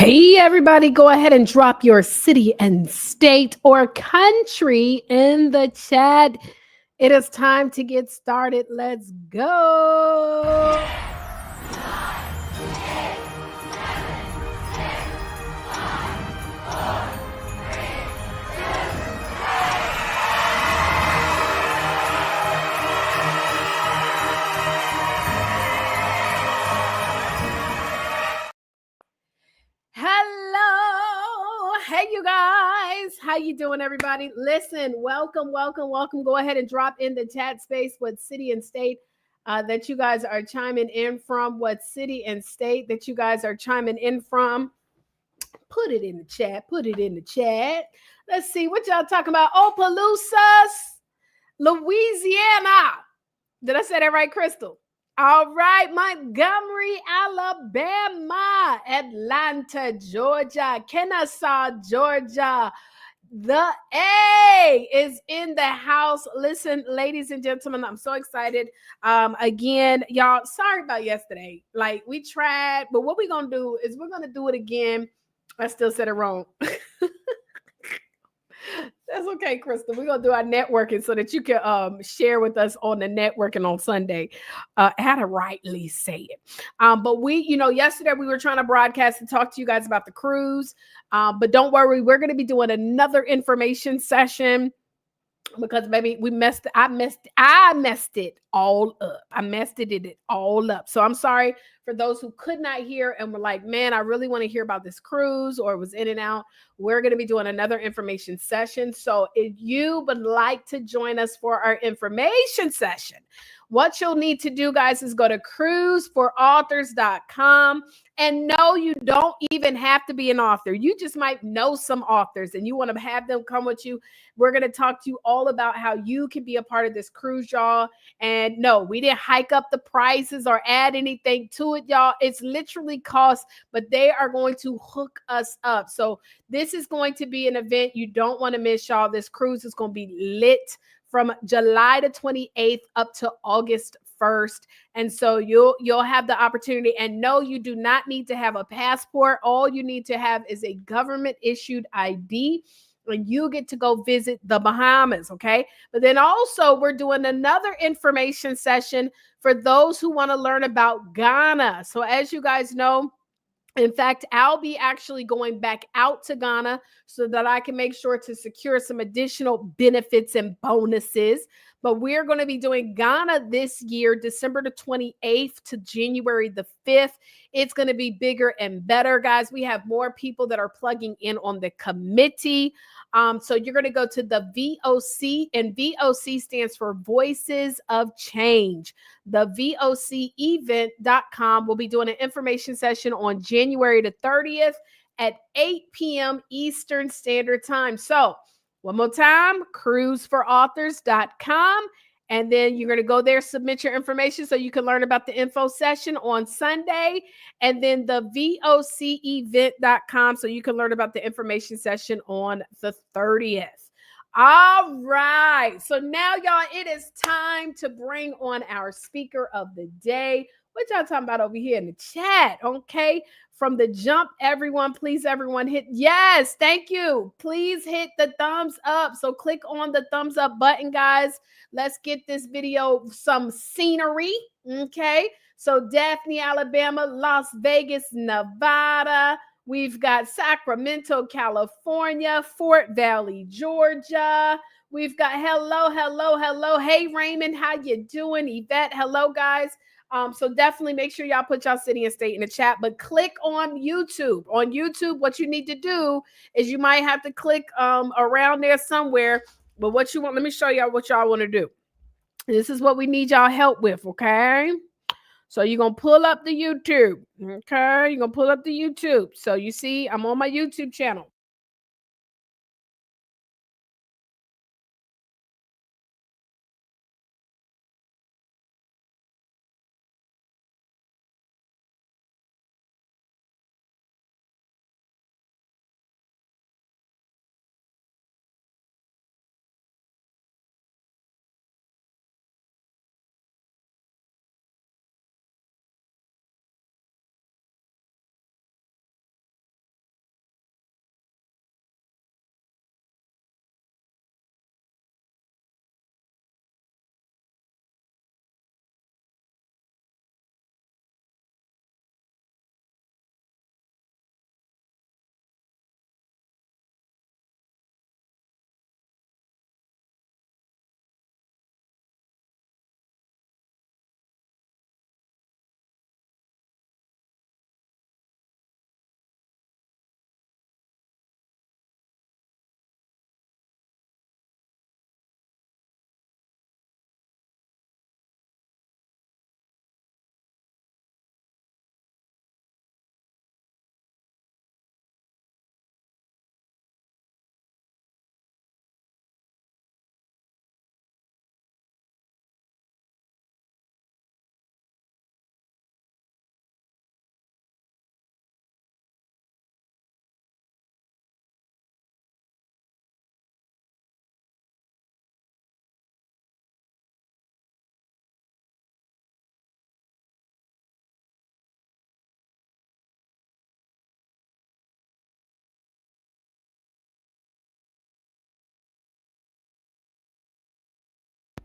Hey, everybody, go ahead and drop your city and state or country in the chat. It is time to get started. Let's go. Hello. Hey, you guys. How you doing, everybody? Listen, welcome. Go ahead and drop in the chat space what city and state that you guys are chiming in from. What city and state that you guys are chiming in from. Put it in the chat. Let's see what y'all talking about. Opelousas, Louisiana. Did I say that right, Crystal? All right, Montgomery, Alabama, Atlanta, Georgia, Kennesaw, Georgia. The A is in the house. Listen, ladies and gentlemen, I'm so excited. Again, y'all, sorry about yesterday. Like, we tried, but what we're going to do is we're going to do it again. I still said it wrong. That's okay, Crystal. We're gonna do our networking so that you can share with us on the networking on Sunday. How to rightly say it. But yesterday we were trying to broadcast and talk to you guys about the cruise. But don't worry, we're gonna be doing another information session because maybe I messed it all up. I messed it all up. So I'm sorry for those who could not hear and were like, man, I really want to hear about this cruise, or it was in and out. We're going to be doing another information session. So if you would like to join us for our information session, what you'll need to do, guys, is go to cruiseforauthors.com. And no, you don't even have to be an author. You just might know some authors and you want to have them come with you. We're going to talk to you all about how you can be a part of this cruise, y'all. And no, we didn't hike up the prices or add anything to it, y'all. It's literally cost, but they are going to hook us up. So this is going to be an event you don't want to miss, y'all. This cruise is going to be lit from July the 28th up to August 1st. And so you'll have the opportunity. And no, you do not need to have a passport. All you need to have is a government issued ID. And you get to go visit the Bahamas, okay? But then also we're doing another information session for those who want to learn about Ghana. So as you guys know, in fact, I'll be actually going back out to Ghana so that I can make sure to secure some additional benefits and bonuses. But we're going to be doing Ghana this year, December the 28th to January the 5th. It's going to be bigger and better, guys. We have more people that are plugging in on the committee. So you're going to go to the VOC, and VOC stands for Voices of Change. The VOCevent.com will be doing an information session on January the 30th at 8 p.m. Eastern Standard Time. So one more time, cruiseforauthors.com. And then you're going to go there, submit your information so you can learn about the info session on Sunday. And then the VOCevent.com so you can learn about the information session on the 30th. All right. So now, y'all, it is time to bring on our speaker of the day. What y'all talking about over here in the chat? Okay. From the jump, everyone, please, everyone hit. Yes. Thank you. Please hit the thumbs up. So click on the thumbs up button, guys. Let's get this video some scenery. Okay. So Daphne, Alabama, Las Vegas, Nevada. We've got Sacramento, California, Fort Valley, Georgia. We've got hello. Hey, Raymond, how you doing? Yvette, hello, guys. So definitely make sure y'all put y'all city and state in the chat, but click on YouTube. On YouTube, what you need to do is you might have to click around there somewhere. But what you want, let me show y'all what y'all want to do. This is what we need y'all help with, okay? So you're going to pull up the YouTube, okay? You're going to pull up the YouTube. So you see, I'm on my YouTube channel.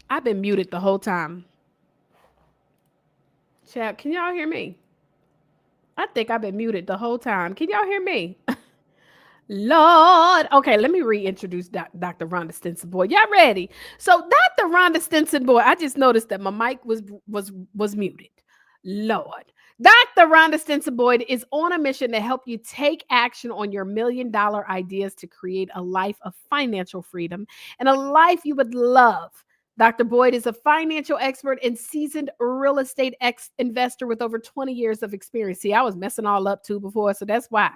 I've been muted the whole time. Chat, can y'all hear me? I think I've been muted the whole time. Can y'all hear me? Lord. Okay, let me reintroduce Dr. Ronda Stinson Boyd. Y'all ready? So Dr. Ronda Stinson Boyd, I just noticed that my mic was muted. Lord. Dr. Ronda Stinson Boyd is on a mission to help you take action on your $1,000,000 ideas to create a life of financial freedom and a life you would love. Dr. Boyd is a financial expert and seasoned real estate investor with over 20 years of experience. See, I was messing all up too before, so that's why.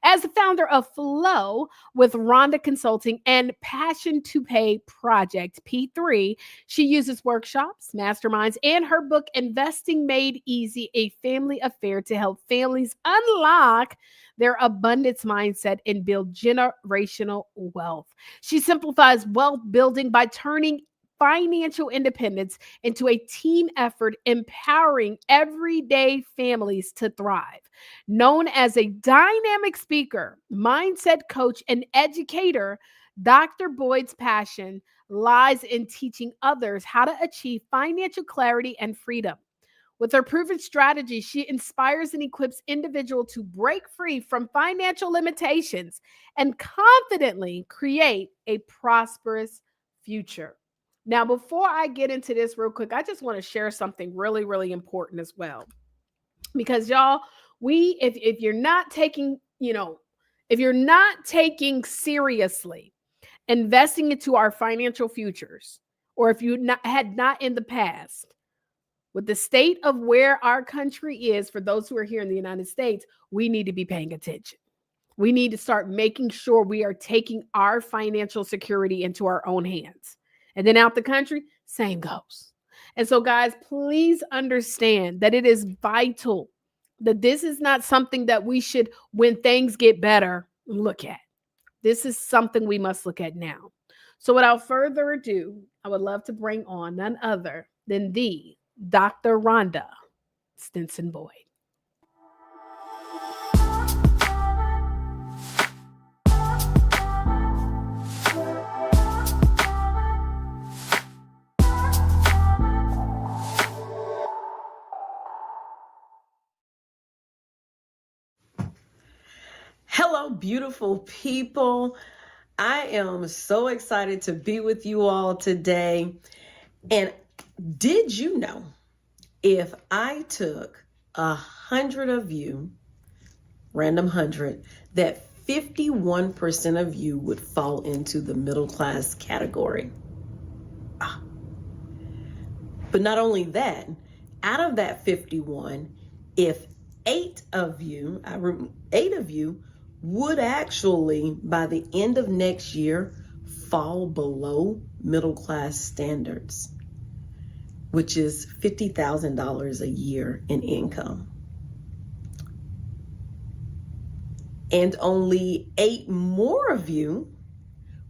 As the founder of F.L.O.W with Ronda Consulting and Passion to Pay Project, P3, she uses workshops, masterminds, and her book, Investing Made Easy, a family affair to help families unlock their abundance mindset and build generational wealth. She simplifies wealth building by turning financial independence into a team effort, empowering everyday families to thrive. Known as a dynamic speaker, mindset coach, and educator, Dr. Boyd's passion lies in teaching others how to achieve financial clarity and freedom. With her proven strategy, she inspires and equips individuals to break free from financial limitations and confidently create a prosperous future. Now, before I get into this real quick, I just want to share something really, really important as well. Because y'all, if you're not taking, if you're not taking seriously investing into our financial futures, or if you had not in the past, with the state of where our country is, for those who are here in the United States, we need to be paying attention. We need to start making sure we are taking our financial security into our own hands. And then out the country, same goes. And so, guys, please understand that it is vital that this is not something that we should, when things get better, look at. This is something we must look at now. So without further ado, I would love to bring on none other than the Dr. Ronda Stinson Boyd. Hello, beautiful people. I am so excited to be with you all today. And did you know, if I took 100 of you, random 100, that 51% of you would fall into the middle class category? But not only that, out of that 51, if 8 of you would actually, by the end of next year, fall below middle class standards, which is $50,000 a year in income. And only 8 more of you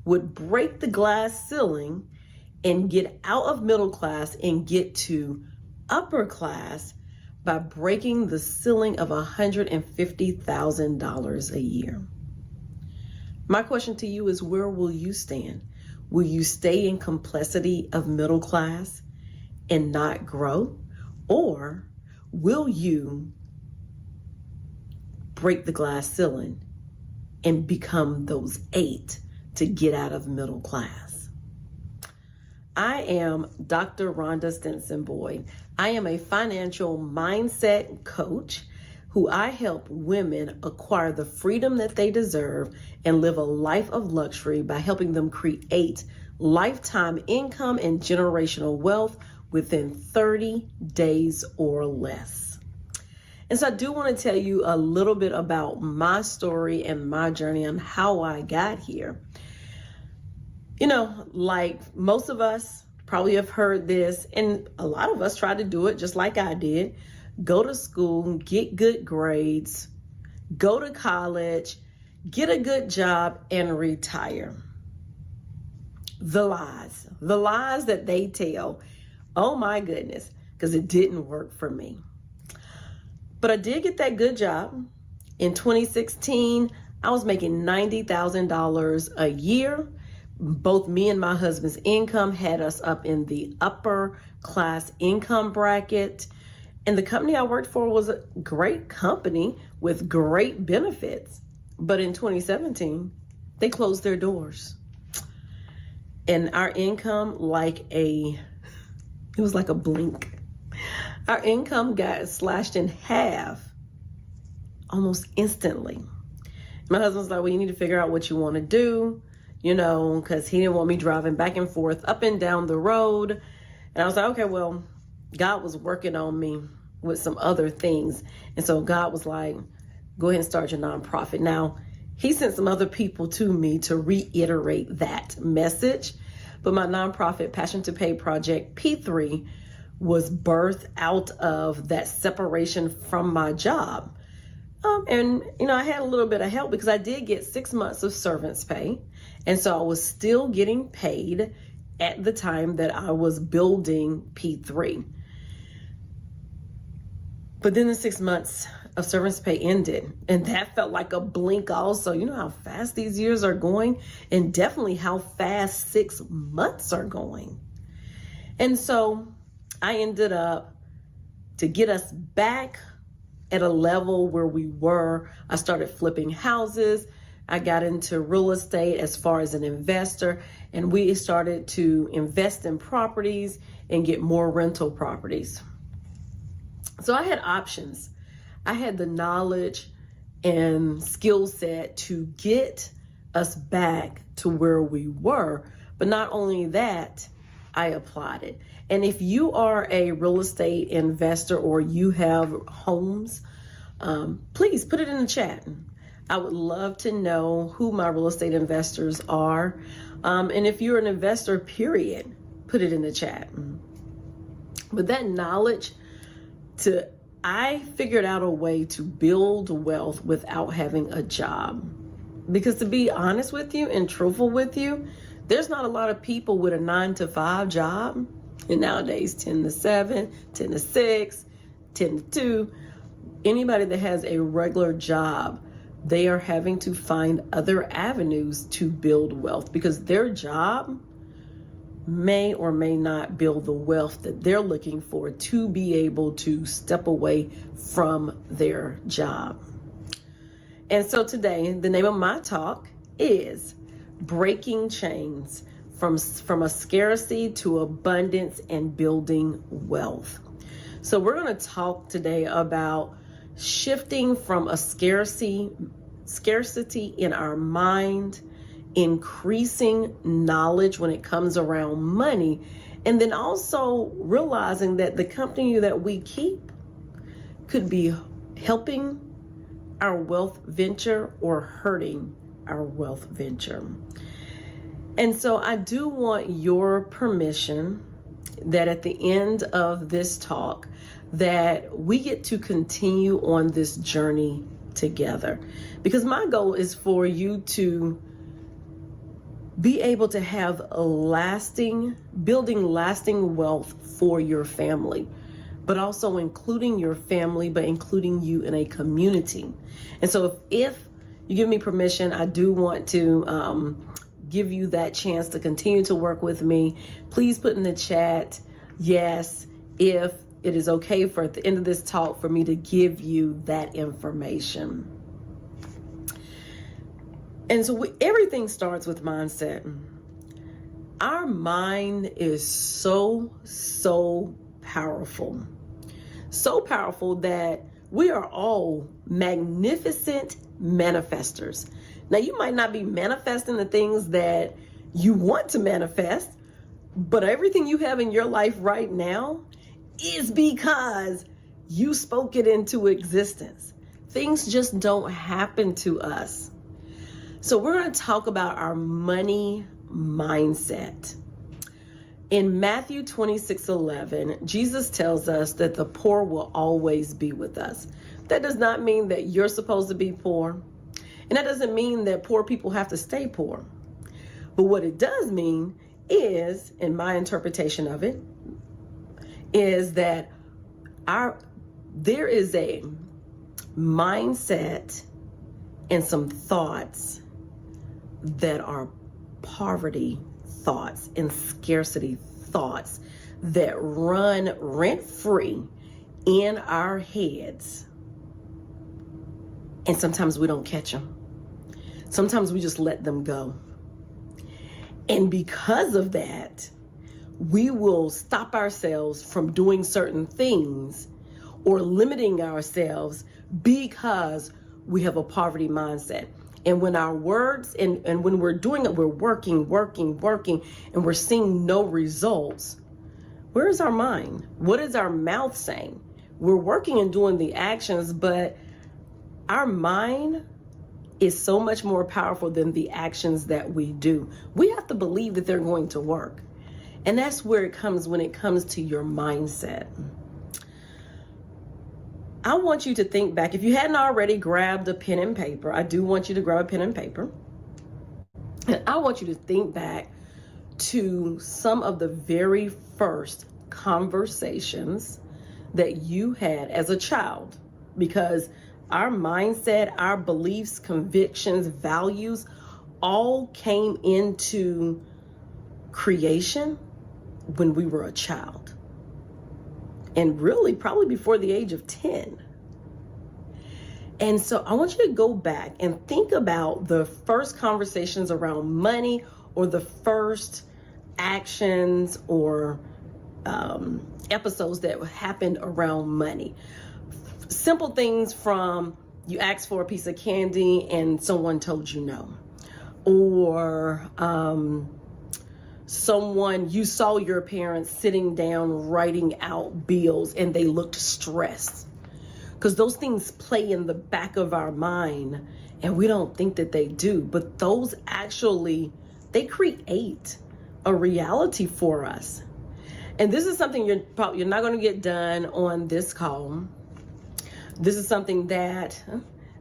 would break the glass ceiling and get out of middle class and get to upper class by breaking the ceiling of $150,000 a year. My question to you is, where will you stand? Will you stay in complexity of middle class and not grow? Or will you break the glass ceiling and become those 8 to get out of middle class? I am Dr. Ronda Stinson Boyd. I am a financial mindset coach who I help women acquire the freedom that they deserve and live a life of luxury by helping them create lifetime income and generational wealth within 30 days or less. And so I do want to tell you a little bit about my story and my journey and how I got here. You know, like most of us probably have heard this, and a lot of us try to do it just like I did. Go to school, get good grades, go to college, get a good job, and retire. The lies that they tell. Oh my goodness, because it didn't work for me. But I did get that good job. In 2016, I was making $90,000 a year, both me and my husband's income had us up in the upper class income bracket. And the company I worked for was a great company with great benefits. But in 2017, they closed their doors. And our income, it was like a blink. Our income got slashed in half almost instantly. My husband's like, well, you need to figure out what you want to do, because he didn't want me driving back and forth up and down the road. And I was like, okay, well, God was working on me with some other things. And so God was like, go ahead and start your nonprofit. Now, he sent some other people to me to reiterate that message. But my nonprofit, Passion to Pay Project P3, was birthed out of that separation from my job. And I had a little bit of help because I did get 6 months of servant's pay. And so I was still getting paid at the time that I was building P3. But then the 6 months of servant's pay ended, and that felt like a blink also. You know how fast these years are going, and definitely how fast 6 months are going. And so I ended up, to get us back at a level where we were, I started flipping houses. I got into real estate as far as an investor, and we started to invest in properties and get more rental properties. So I had options. I had the knowledge and skill set to get us back to where we were. But not only that, I applied it. And if you are a real estate investor or you have homes, please put it in the chat. I would love to know who my real estate investors are. And if you're an investor, period, put it in the chat. With that knowledge, I figured out a way to build wealth without having a job. Because to be honest with you and truthful with you, there's not a lot of people with a 9-to-5 job. And nowadays, 10 to 7, 10 to 6, 10 to 2. Anybody that has a regular job, they are having to find other avenues to build wealth because their job may or may not build the wealth that they're looking for to be able to step away from their job. And so today, the name of my talk is Breaking Chains from a Scarcity to Abundance and Building Wealth. So we're going to talk today about shifting from a scarcity in our mind, increasing knowledge when it comes around money, and then also realizing that the company that we keep could be helping our wealth venture or hurting our wealth venture. And so I do want your permission that at the end of this talk that we get to continue on this journey together, because my goal is for you to be able to have building lasting wealth for your family, but also including your family, but including you in a community. And so if you give me permission, I do want to give you that chance to continue to work with me. Please put in the chat, yes, if it is okay for at the end of this talk for me to give you that information. And so everything starts with mindset. Our mind is so powerful. So powerful that we are all magnificent manifestors. Now, you might not be manifesting the things that you want to manifest, but everything you have in your life right now is because you spoke it into existence. Things just don't happen to us. So we're going to talk about our money mindset. In Matthew 26:11, Jesus tells us that the poor will always be with us. That does not mean that you're supposed to be poor. And that doesn't mean that poor people have to stay poor. But what it does mean is, in my interpretation of it, is that there is a mindset and some thoughts that are poverty thoughts and scarcity thoughts that run rent-free in our heads. And sometimes we don't catch them. Sometimes we just let them go. And because of that, we will stop ourselves from doing certain things or limiting ourselves because we have a poverty mindset. And when our words and when we're doing it, we're working, and we're seeing no results. Where is our mind? What is our mouth saying? We're working and doing the actions, but our mind is so much more powerful than the actions that we do. We have to believe that they're going to work. And that's where it comes when it comes to your mindset. I want you to think back. If you hadn't already grabbed a pen and paper, I do want you to grab a pen and paper. And I want you to think back to some of the very first conversations that you had as a child, because our mindset, our beliefs, convictions, values all came into creation when we were a child. And really probably before the age of 10. And so I want you to go back and think about the first conversations around money, or the first actions or episodes that happened around money. Simple things from you asked for a piece of candy and someone told you no. Or you saw your parents sitting down writing out bills and they looked stressed. Because those things play in the back of our mind and we don't think that they do. But those actually, they create a reality for us. And this is something you're not going to get done on this call. This is something that,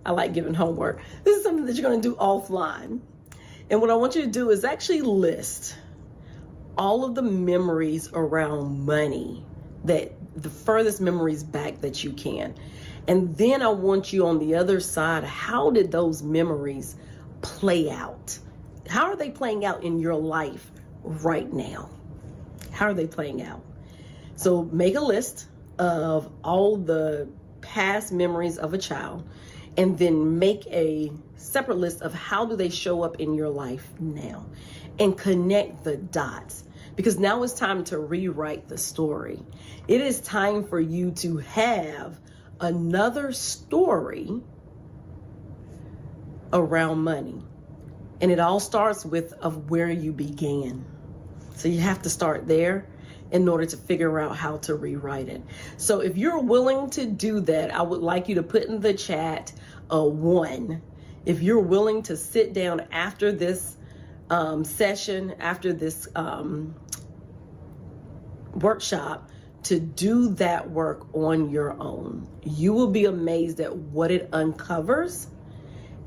I like giving homework. This is something that you're going to do offline. And what I want you to do is actually list all of the memories around money, that the furthest memories back that you can. And then I want you on the other side, how did those memories play out? How are they playing out in your life right now? How are they playing out? So make a list of all the past memories of a child, and then make a separate list of how do they show up in your life now, and connect the dots, because now it's time to rewrite the story. It is time for you to have another story around money. And it all starts with of where you began. So you have to start there in order to figure out how to rewrite it. So if you're willing to do that, I would like you to put in the chat a 1. If you're willing to sit down after this session, after this workshop, to do that work on your own. You will be amazed at what it uncovers,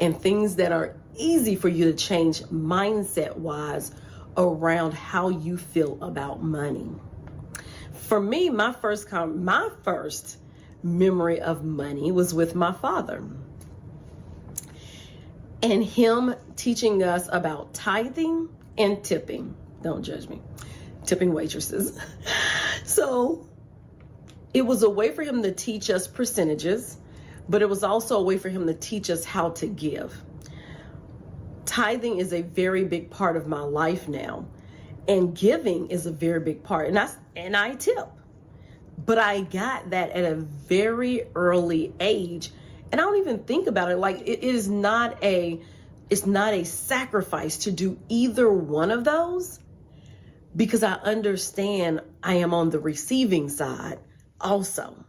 and things that are easy for you to change mindset wise around how you feel about money. For me, my first memory of money was with my father, and him teaching us about tithing and tipping. Don't judge me. Tipping waitresses. So it was a way for him to teach us percentages, but it was also a way for him to teach us how to give. Tithing is a very big part of my life now, and giving is a very big part. And I tip, but I got that at a very early age, and I don't even think about it like it's not a sacrifice to do either one of those, because I understand I am on the receiving side also.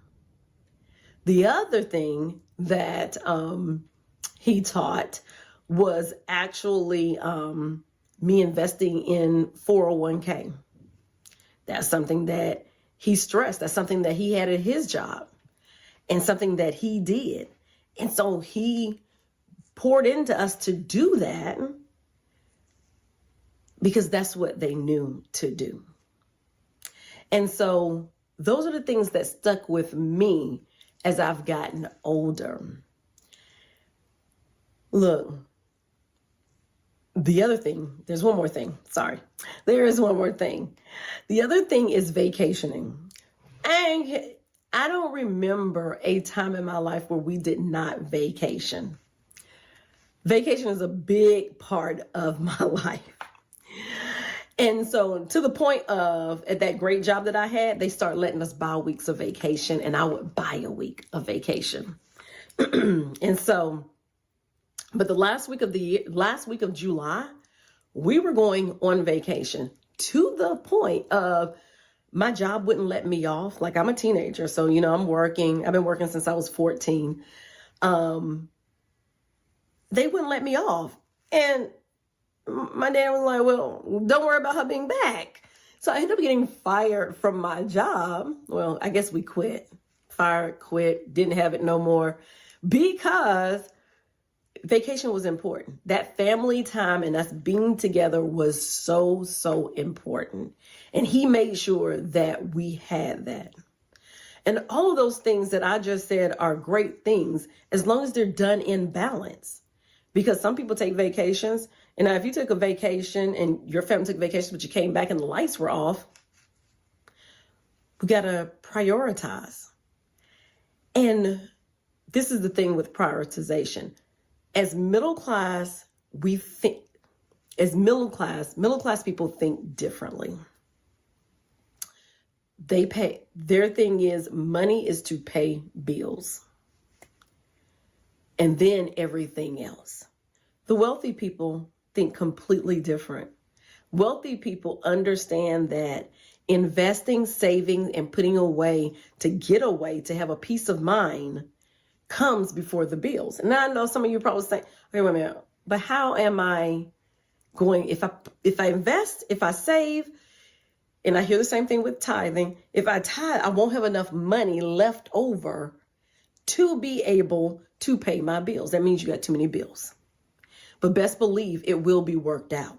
The other thing that he taught was actually me investing in 401k. That's something that he stressed. That's something that he had at his job, and something that he did. And so he poured into us to do that because that's what they knew to do. And so those are the things that stuck with me as I've gotten older. Look, The other thing, there's one more thing. Sorry. There is one more thing. The other thing is vacationing. And I don't remember a time in my life where we did not vacation. Vacation is a big part of my life. And so to the point of, at that great job that I had, they started letting us buy weeks of vacation, and I would buy a week of vacation. And so, but the last week of July, we were going on vacation to the point of my job wouldn't let me off. Like, I'm a teenager, so, I'm working. I've been working since I was 14. They wouldn't let me off. And my dad was like, well, don't worry about her being back. So I ended up getting fired from my job. Well, I guess we quit. Fired, quit, didn't have it no more, because vacation was important. That family time and us being together was so, so important. And he made sure that we had that. And all of those things that I just said are great things, as long as they're done in balance. Because some people take vacations, and now if you took a vacation and your family took vacation, but you came back and the lights were off, we got to prioritize. And this is the thing with prioritization. As middle class, middle class people think differently. Their thing is, money is to pay bills, and then everything else. The wealthy people think completely different. Wealthy people understand that investing, saving, and putting away to get away, to have a peace of mind, comes before the bills. And I know some of you probably say, okay, wait a minute, but how am I going, if I invest, if I save, and I hear the same thing with tithing, if I tithe, I won't have enough money left over to be able to pay my bills. That means you got too many bills. But best believe it will be worked out.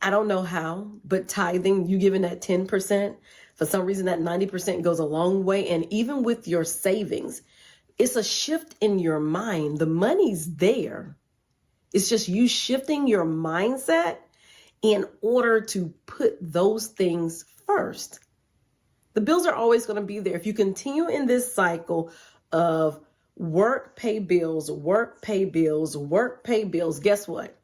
I don't know how, but tithing, you giving that 10%, for some reason that 90% goes a long way. And even with your savings, it's a shift in your mind. The money's there. It's just you shifting your mindset in order to put those things first. The bills are always going to be there. If you continue in this cycle of work, pay bills, work, pay bills, work, pay bills, guess what?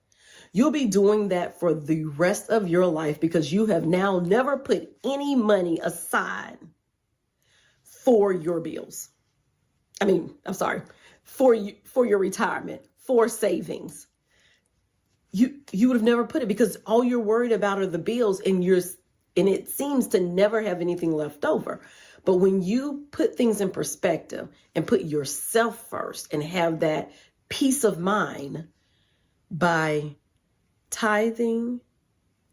You'll be doing that for the rest of your life, because you have now never put any money aside for your bills. For your retirement, for savings. You would have never put it, because all you're worried about are the bills, and it seems to never have anything left over. But when you put things in perspective and put yourself first and have that peace of mind by tithing,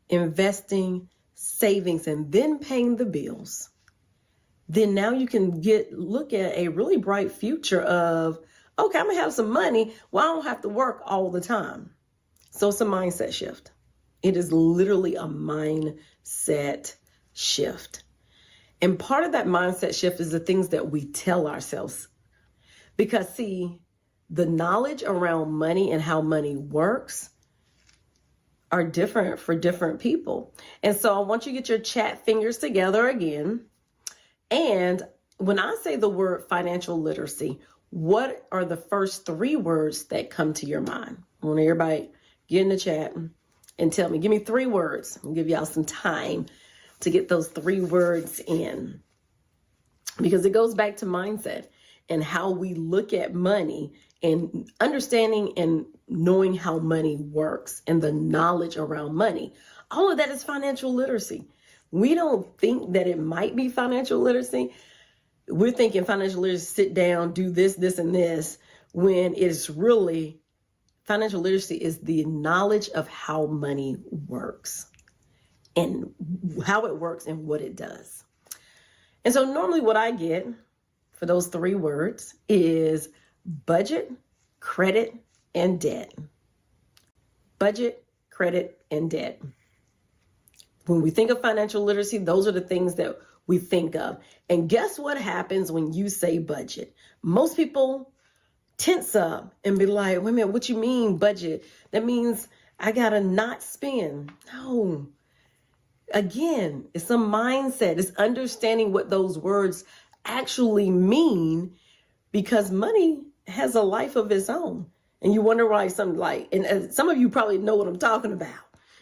investing, savings, and then paying the bills, then now you can look at a really bright future of, okay, I'm gonna have some money. Well, I don't have to work all the time. So it's a mindset shift. It is literally a mindset shift. And part of that mindset shift is the things that we tell ourselves. Because see, the knowledge around money and how money works are different for different people. And so I want you to get your chat fingers together again. And when I say the word financial literacy, what are the first 3 words that come to your mind? I want everybody get in the chat and tell me, give me 3 words. I'll give y'all some time to get those 3 words in, because it goes back to mindset and how we look at money and understanding and knowing how money works and the knowledge around money. All of that is financial literacy. We don't think that it might be financial literacy. We're thinking financial literacy, sit down, do this, this, and this, when it's really financial literacy is the knowledge of how money works and how it works and what it does. And so normally what I get for those 3 words is budget, credit, and debt. Budget, credit, and debt. When we think of financial literacy, those are the things that we think of. And guess what happens when you say budget? Most people tense up and be like, wait a minute, what you mean budget? That means I gotta not spend. No. Again, it's a mindset. It's understanding what those words actually mean, because money has a life of its own. And you wonder why something like, and some of you probably know what I'm talking about.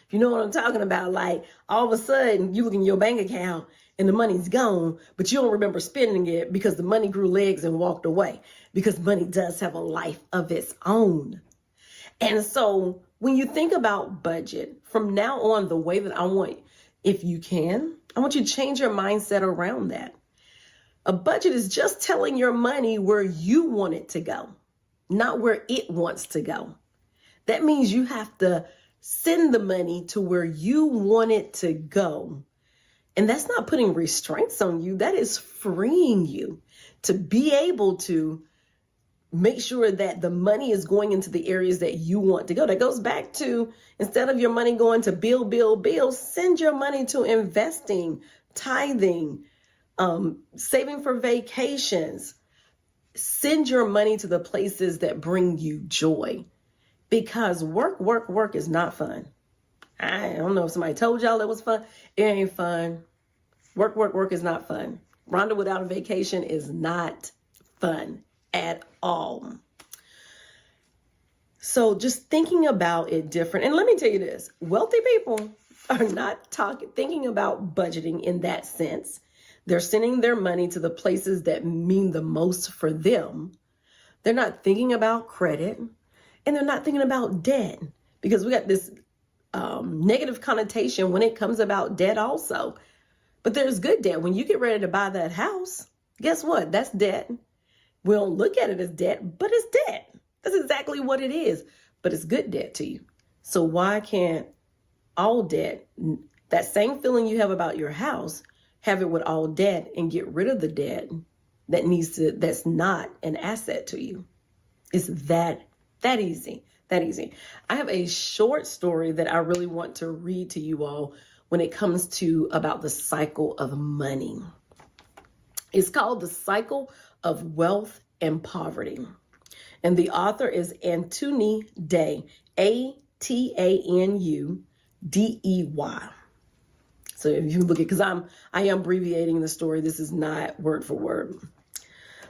If you know what I'm talking about, like all of a sudden you look in your bank account and the money's gone, but you don't remember spending it because the money grew legs and walked away, because money does have a life of its own. And so when you think about budget, from now on, the way that I want, if you can, I want you to change your mindset around that. A budget is just telling your money where you want it to go, not where it wants to go. That means you have to send the money to where you want it to go. And that's not putting restraints on you. That is freeing you to be able to make sure that the money is going into the areas that you want to go. That goes back to, instead of your money going to bill, send your money to investing, tithing, saving for vacations. Send your money to the places that bring you joy, because work is not fun. I don't know if somebody told y'all it was fun. It ain't fun. Work is not fun. Ronda without a vacation is not fun at all. So just thinking about it different. And let me tell you this, wealthy people are not thinking about budgeting in that sense. They're sending their money to the places that mean the most for them. They're not thinking about credit, and they're not thinking about debt, because we got this negative connotation when it comes about debt also. But there's good debt. When you get ready to buy that house, guess what? That's debt. We don't look at it as debt, but it's debt. That's exactly what it is. But it's good debt to you. So why can't all debt, that same feeling you have about your house, have it with all debt and get rid of the debt that's not an asset to you? It's that easy. That easy. I have a short story that I really want to read to you all when it comes to about the cycle of money. It's called The Cycle of Wealth and Poverty. And the author is Antuni Day, AtanuDey. So if you look at, because I am abbreviating the story, this is not word for word.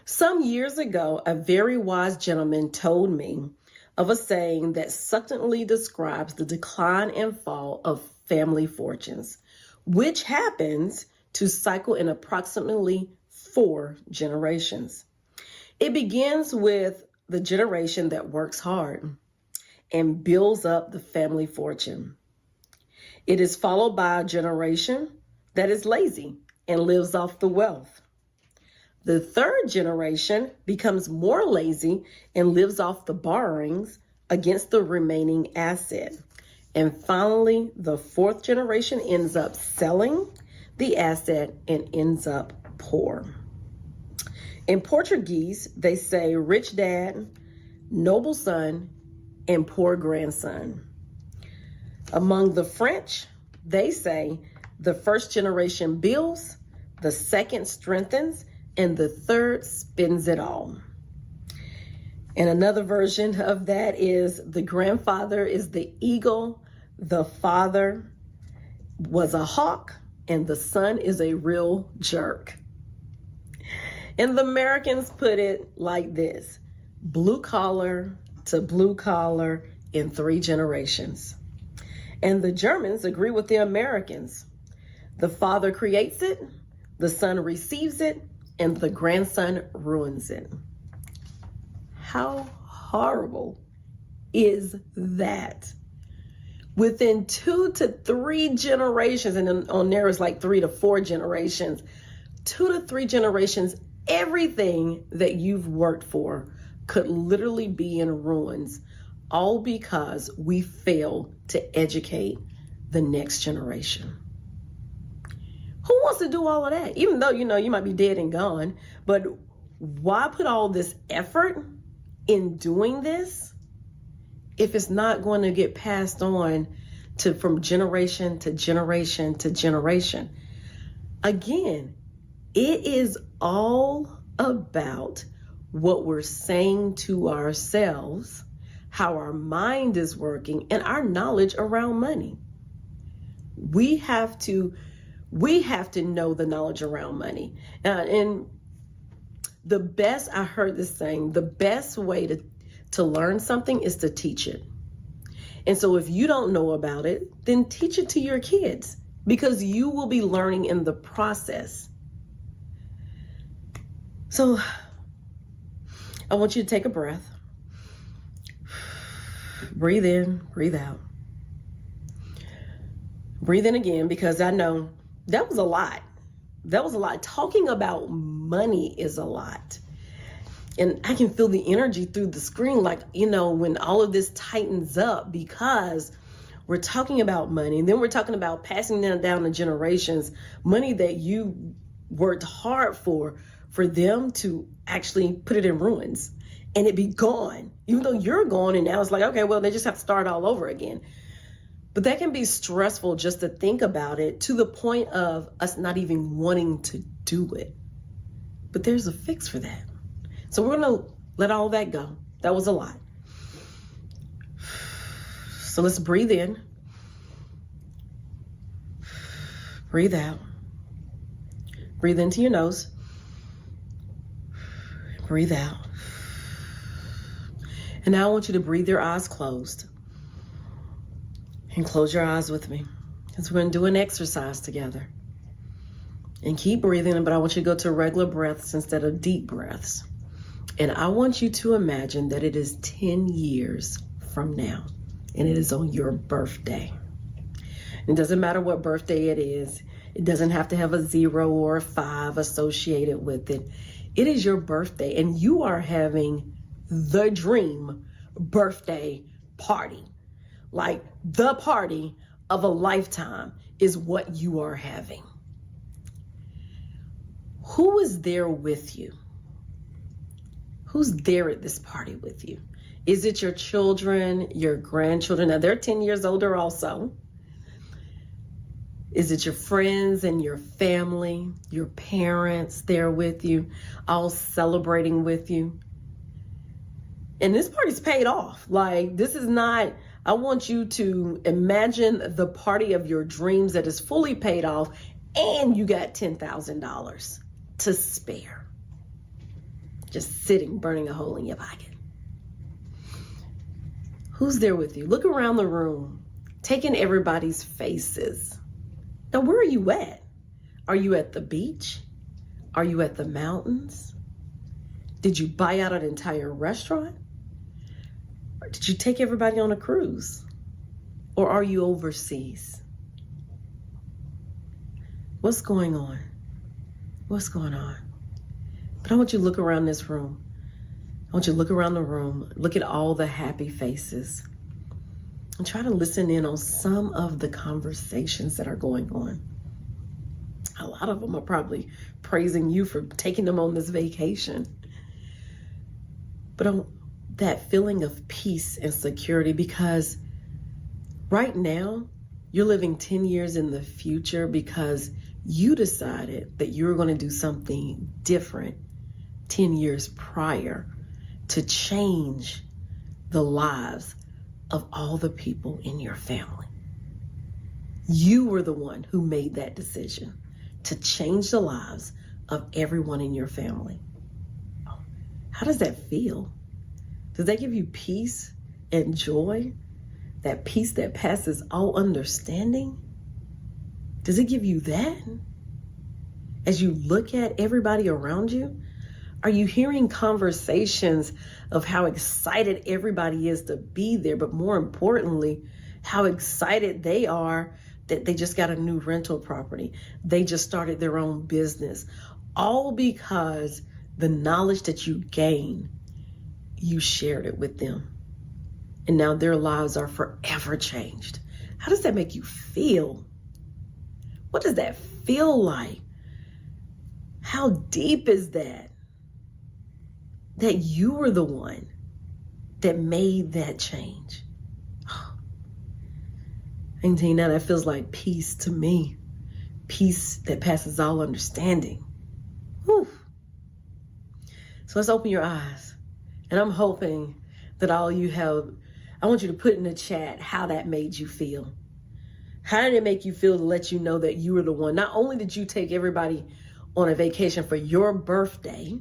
Some years ago, a very wise gentleman told me of a saying that succinctly describes the decline and fall of family fortunes, which happens to cycle in approximately 4 generations. It begins with the generation that works hard and builds up the family fortune. It is followed by a generation that is lazy and lives off the wealth. The 3rd generation becomes more lazy and lives off the borrowings against the remaining asset. And finally, the 4th generation ends up selling the asset and ends up poor. In Portuguese, they say rich dad, noble son, and poor grandson. Among the French, they say the 1st generation builds, the 2nd strengthens, and the 3rd spends it all. And another version of that is the grandfather is the eagle, the father was a hawk, and the son is a real jerk. And the Americans put it like this: blue collar to blue collar in 3 generations. And the Germans agree with the Americans. The father creates it, the son receives it, and the grandson ruins it. How horrible is that? Within 2 to 3 generations, and then on there is like 3 to 4 generations, 2 to 3 generations, everything that you've worked for could literally be in ruins, all because we fail to educate the next generation. Who wants to do all of that? Even though, you might be dead and gone, but why put all this effort in doing this if it's not going to get passed on from generation to generation to generation? Again, it is all about what we're saying to ourselves, how our mind is working, and our knowledge around money. We have to know the knowledge around money. And the best, I heard this saying, the best way to learn something is to teach it. And so if you don't know about it, then teach it to your kids, because you will be learning in the process. So I want you to take a breath. Breathe in, breathe out. Breathe in again, because I know that was a lot. That was a lot. Talking about money is a lot. And I can feel the energy through the screen, like, when all of this tightens up, because we're talking about money, and then we're talking about passing down the generations, money that you worked hard for them to actually put it in ruins and it be gone, even though you're gone. And now it's like, okay, well, they just have to start all over again. But that can be stressful just to think about it, to the point of us not even wanting to do it. But there's a fix for that. So we're going to let all that go. That was a lot. So let's breathe in. Breathe out. Breathe into your nose. Breathe out. And now I want you to breathe your eyes closed. And close your eyes with me, because we're going to do an exercise together. And keep breathing, but I want you to go to regular breaths instead of deep breaths. And I want you to imagine that it is 10 years from now, and it is on your birthday. It doesn't matter what birthday it is. It doesn't have to have a 0 or a 5 associated with it. It is your birthday, and you are having the dream birthday party. Like, the party of a lifetime is what you are having. Who is there with you? Who's there at this party with you? Is it your children, your grandchildren? Now, they're 10 years older also. Is it your friends and your family, your parents there with you, all celebrating with you? And this party's paid off. Like, this is not, I want you to imagine the party of your dreams that is fully paid off, and you got $10,000 to spare. Just sitting, burning a hole in your pocket. Who's there with you? Look around the room, taking everybody's faces. Now, where are you at? Are you at the beach? Are you at the mountains? Did you buy out an entire restaurant? Or did you take everybody on a cruise? Or are you overseas? What's going on? What's going on? But I want you to look around this room. I want you to look around the room, look at all the happy faces, and try to listen in on some of the conversations that are going on. A lot of them are probably praising you for taking them on this vacation. But on that feeling of peace and security, because right now you're living 10 years in the future because you decided that you were going to do something different 10 years prior to change the lives of all the people in your family. You were the one who made that decision to change the lives of everyone in your family. How does that feel? Does that give you peace and joy? That peace that passes all understanding? Does it give you that? As you look at everybody around you, are you hearing conversations of how excited everybody is to be there, but more importantly, how excited they are that they just got a new rental property? They just started their own business, all because the knowledge that you gain, you shared it with them. And now their lives are forever changed. How does that make you feel? What does that feel like? How deep is that? That you were the one that made that change. I can tell you now, that feels like peace to me. Peace that passes all understanding. Whew. So let's open your eyes. And I'm hoping that all you have, I want you to put in the chat how that made you feel. How did it make you feel to let you know that you were the one? Not only did you take everybody on a vacation for your birthday,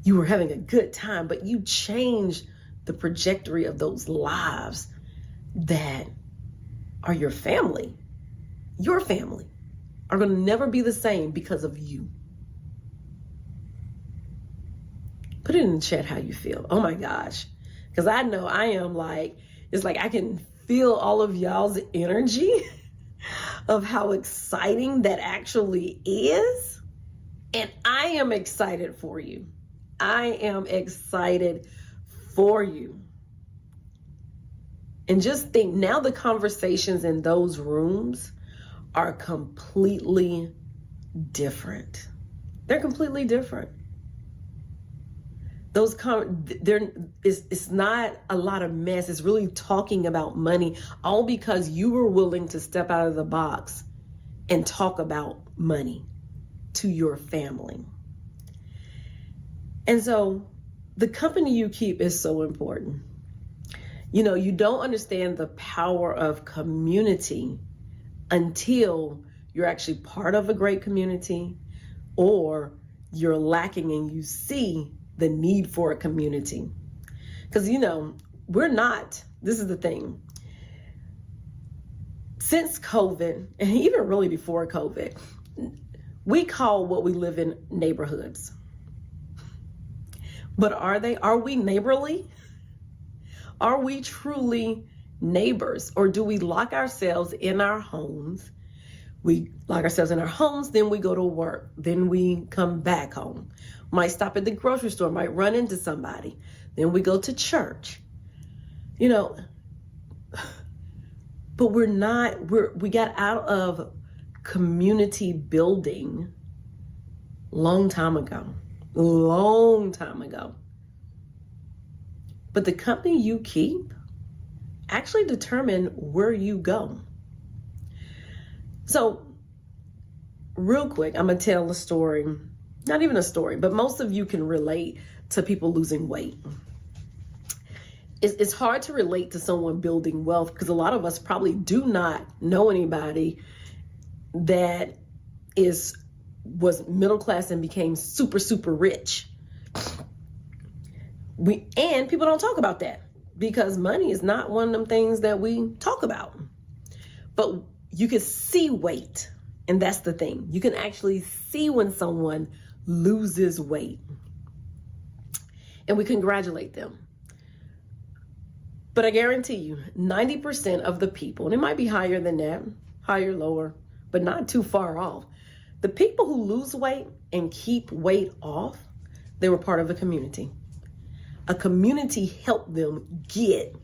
you were having a good time, but you changed the trajectory of those lives that are your family. Your family are going to never be the same because of you. Put it in the chat how you feel. Oh my gosh. Because I know I am like, it's like I can feel all of y'all's energy of how exciting that actually is. And I am excited for you. I am excited for you. And just think, now the conversations in those rooms are completely different. They're completely different. It's not a lot of mess. It's really talking about money, all because you were willing to step out of the box and talk about money to your family. And so the company you keep is so important. You know, you don't understand the power of community until you're actually part of a great community, or you're lacking and you see the need for a community. Because, you know, this is the thing. Since COVID, and even really before COVID, we call what we live in neighborhoods. But are we neighborly? Are we truly neighbors? Or do we lock ourselves in our homes? We lock ourselves in our homes, then we go to work, then we come back home. Might stop at the grocery store, might run into somebody. Then we go to church. You know, but we got out of community building long time ago. But the company you keep actually determine where you go. So real quick, I'm going to tell a story. Not even a story, but most of you can relate to people losing weight. It's hard to relate to someone building wealth because a lot of us probably do not know anybody that was middle class and became super, super rich. And people don't talk about that because money is not one of them things that we talk about. But you can see weight, and that's the thing. You can actually see when someone loses weight, and we congratulate them. But I guarantee you, 90% of the people, and it might be higher than that, higher, lower, but not too far off. The people who lose weight and keep weight off, they were part of a community. A community helped them get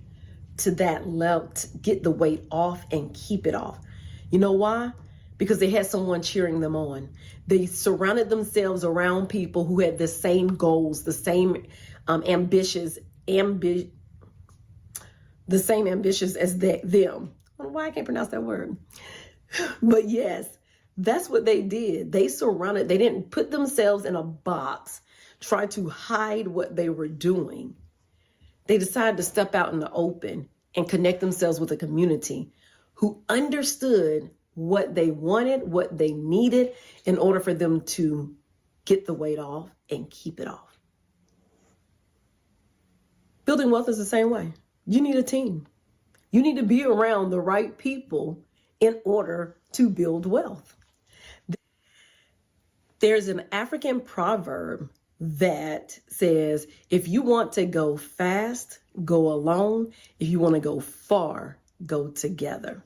to that level, to get the weight off and keep it off. You know why? Because they had someone cheering them on. They surrounded themselves around people who had the same goals, the same ambitious as them. I don't know why I can't pronounce that word. But yes, that's what they did. They didn't put themselves in a box, try to hide what they were doing. They decided to step out in the open and connect themselves with a community who understood what they wanted, what they needed in order for them to get the weight off and keep it off. Building wealth is the same way. You need a team. You need to be around the right people in order to build wealth. There's an African proverb that says, if you want to go fast, go alone. If you want to go far, go together.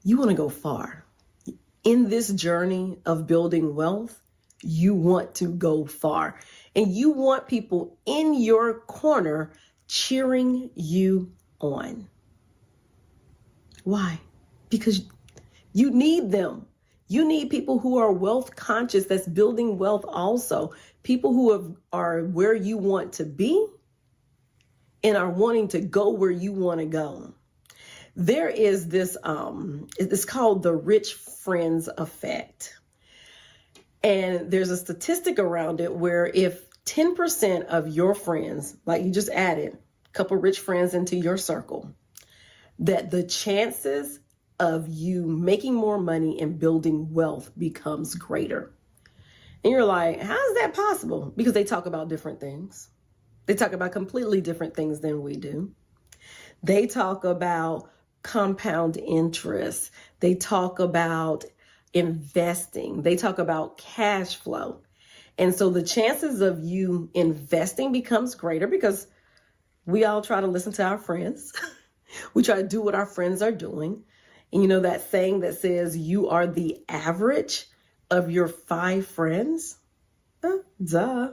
You want to go far. In this journey of building wealth, you want to go far. And you want people in your corner cheering you on. Why? Because you need them. You need people who are wealth conscious, that's building wealth also. People who are where you want to be and are wanting to go where you want to go. There is this, it's called the rich friends effect. And there's a statistic around it where if 10% of your friends, like you just added a couple rich friends into your circle, that the chances of you making more money and building wealth becomes greater. And you're like, how is that possible? Because they talk about different things. They talk about completely different things than we do. They talk about compound interest. They talk about investing. They talk about cash flow. And so the chances of you investing becomes greater because we all try to listen to our friends. We try to do what our friends are doing. And you know that saying that says you are the average of your 5 friends? Duh.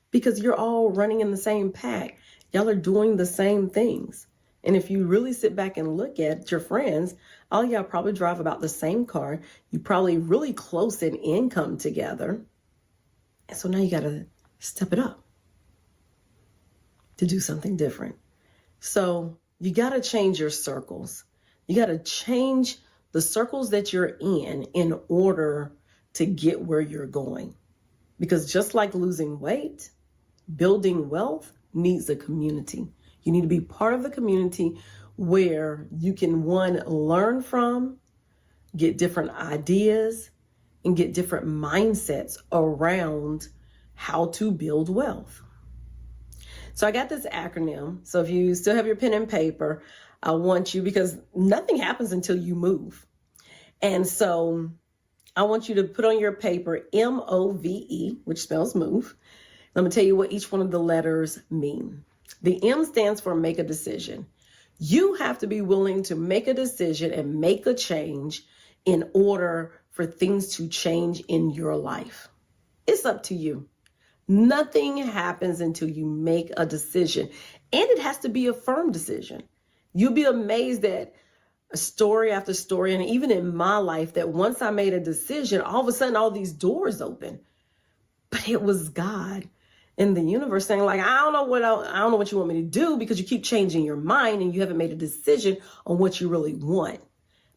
Because you're all running in the same pack. Y'all are doing the same things. And if you really sit back and look at your friends, all y'all probably drive about the same car. You probably really close in income together. And so now you got to step it up to do something different. So you got to change your circles. You got to change the circles that you're in order to get where you're going. Because just like losing weight, building wealth needs a community. You need to be part of the community where you can, one, learn from, get different ideas, and get different mindsets around how to build wealth. So I got this acronym. So if you still have your pen and paper, I want you, because nothing happens until you move. And so I want you to put on your paper MOVE, which spells move. Let me tell you what each one of the letters mean. The M stands for make a decision. You have to be willing to make a decision and make a change in order for things to change in your life. It's up to you. Nothing happens until you make a decision. And it has to be a firm decision. You'll be amazed at story after story, and even in my life, that once I made a decision, all of a sudden all these doors open. But it was God in the universe saying, like, I don't know what you want me to do, because you keep changing your mind and you haven't made a decision on what you really want.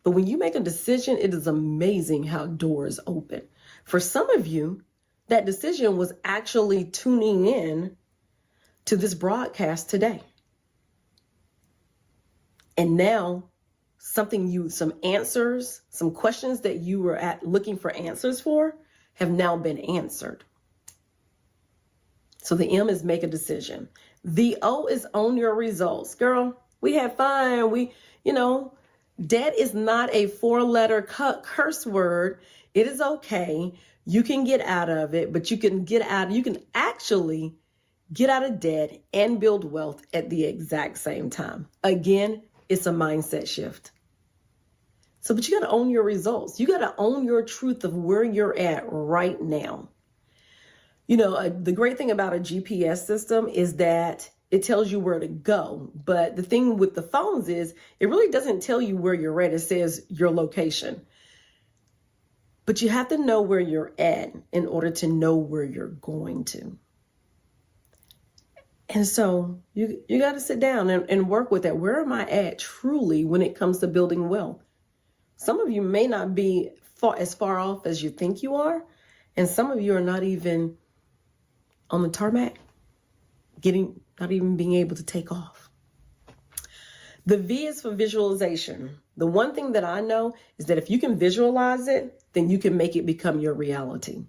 But when you make a decision, it is amazing how doors open. For some of you, that decision was actually tuning in to this broadcast today. And now some answers, some questions that you were looking for answers for have now been answered. So the M is make a decision. The O is own your results. Girl, we had fun. Debt is not a 4-letter curse word. It is okay. You can get out of it, but you can actually get out of debt and build wealth at the exact same time. Again, it's a mindset shift. But you got to own your results. You got to own your truth of where you're at right now. The great thing about a GPS system is that it tells you where to go. But the thing with the phones is it really doesn't tell you where you're at. It says your location. But you have to know where you're at in order to know where you're going to. And so you got to sit down and work with that. Where am I at truly when it comes to building wealth? Some of you may not be as far off as you think you are. And some of you are not even on the tarmac, not even being able to take off. The V is for visualization. The one thing that I know is that if you can visualize it, then you can make it become your reality.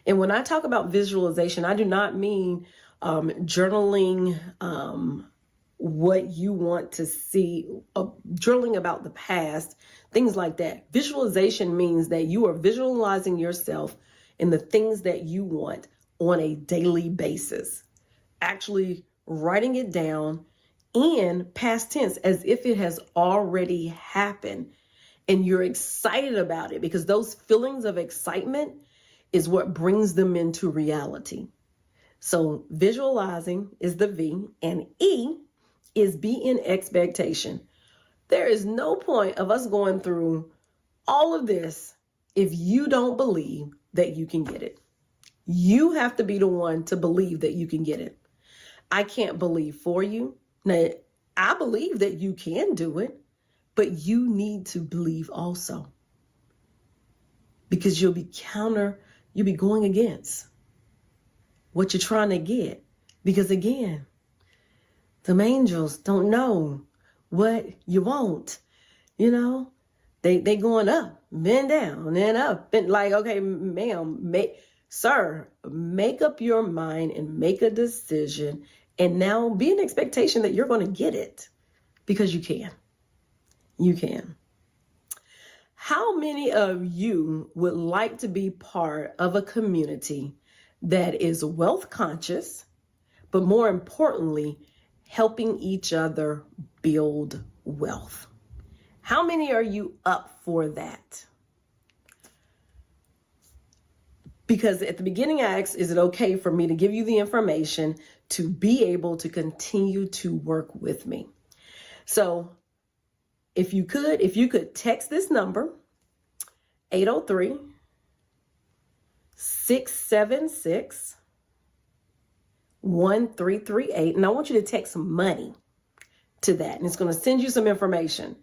And when I talk about visualization, I do not mean journaling what you want to see, journaling about the past, things like that. Visualization means that you are visualizing yourself in the things that you want on a daily basis, actually writing it down in past tense as if it has already happened. And you're excited about it because those feelings of excitement is what brings them into reality. So visualizing is the V, and E is be in expectation. There is no point of us going through all of this if you don't believe that you can get it. You have to be the one to believe that you can get it. I can't believe for you. Now, I believe that you can do it, but you need to believe also. Because you'll be counter you'll be going against what you're trying to get. Because again, the angels don't know what you want. You know, they going up, then down, and up. And like, okay, ma'am, sir, make up your mind and make a decision. And now be an expectation that you're going to get it, because you can. You can. How many of you would like to be part of a community that is wealth conscious, but more importantly, helping each other build wealth? How many are you up for that? Because at the beginning I asked, is it okay for me to give you the information to be able to continue to work with me? So if you could text this number, 803-676-1338. And I want you to text money to that. And it's going to send you some information.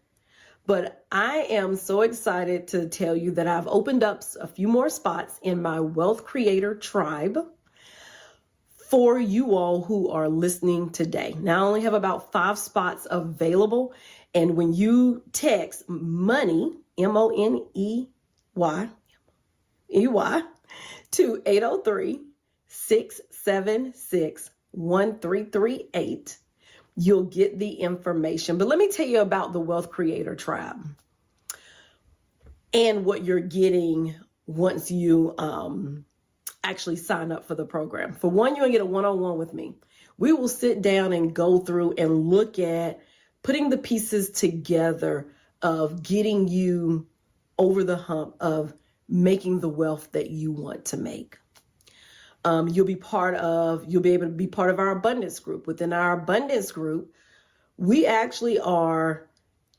But I am so excited to tell you that I've opened up a few more spots in my Wealth Creator Tribe for you all who are listening today. Now I only have about 5 spots available. And when you text money, MONEY, to 803-676-1338, you'll get the information. But let me tell you about the Wealth Creator Tribe and what you're getting once you actually sign up for the program. For one, you're going to get a one-on-one with me. We will sit down and go through and look at putting the pieces together of getting you over the hump of making the wealth that you want to make. You'll be able to be part of our abundance group. Within our abundance group, we actually are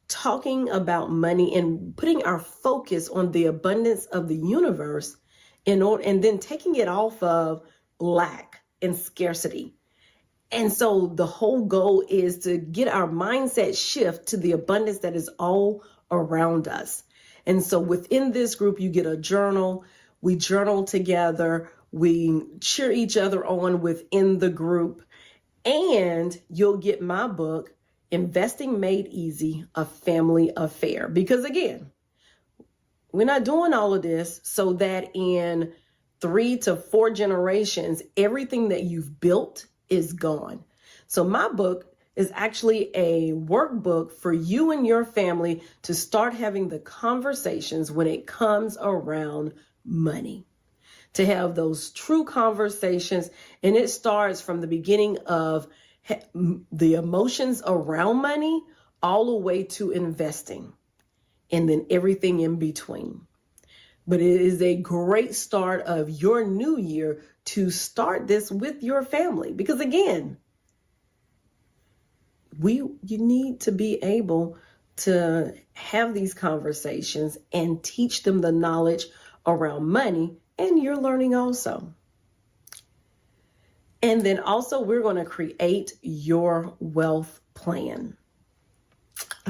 talking about money and putting our focus on the abundance of the universe and then taking it off of lack and scarcity. And so the whole goal is to get our mindset shift to the abundance that is all around us. And so within this group, you get a journal. We journal together. We cheer each other on within the group. And you'll get my book, Investing Made Easy, A Family Affair. Because again, we're not doing all of this so that in 3 to 4 generations, everything that you've built is gone. So my book is actually a workbook for you and your family to start having the conversations when it comes around money, to have those true conversations. And it starts from the beginning of the emotions around money all the way to investing and then everything in between. But it is a great start of your new year to start this with your family. Because again, you need to be able to have these conversations and teach them the knowledge around money, and you're learning also. And then also we're going to create your wealth plan.